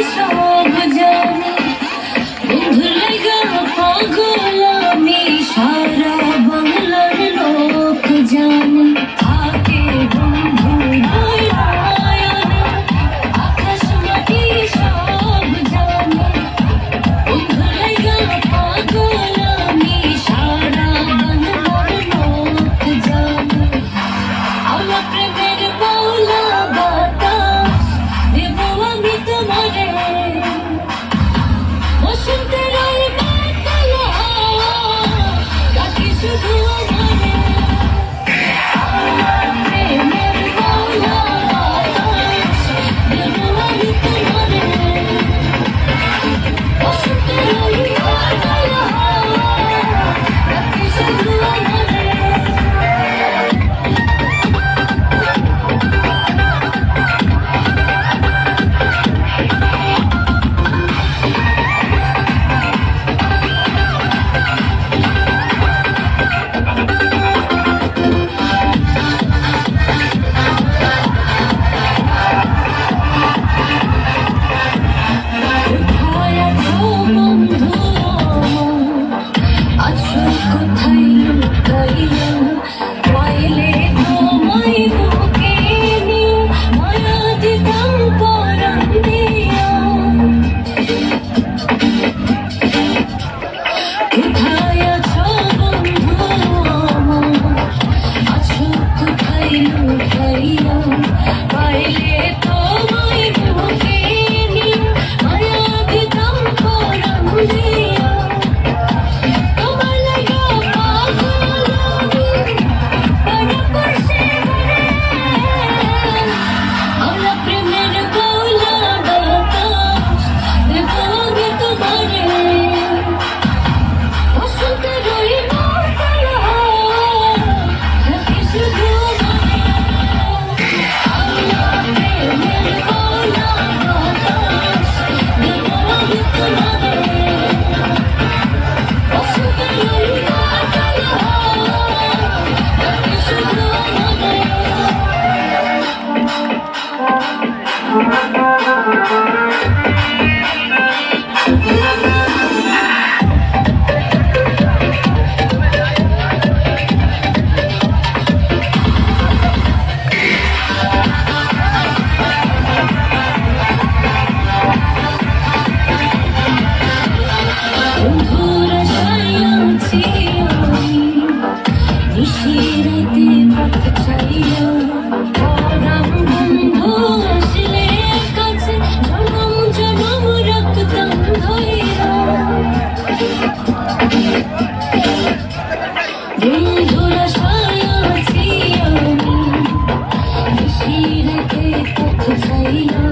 সব জানে বন্ধুর লাইগা পাগল আমি সারা বাংলার লোক জানে থাকে বন্ধু আকাশ মাটি সব জানে বন্ধুর লাইগা পাগল আমি সারা বাংলার লোক জানে আমার প্রেমের বাউলা বাতাস দেব আমি তোমারে বসন্তের ওই মাতাল হাওয়া ডাকে শুধু আমারে আমার প্রেমের বাউলা বাতাস দেব আমি তোমারে বসন্তের ওই মাতাল হাওয়া ডাকে শুধু আমারে বন্ধুরা সায়াছি আমি নিশিরাতে পথ চাইলাম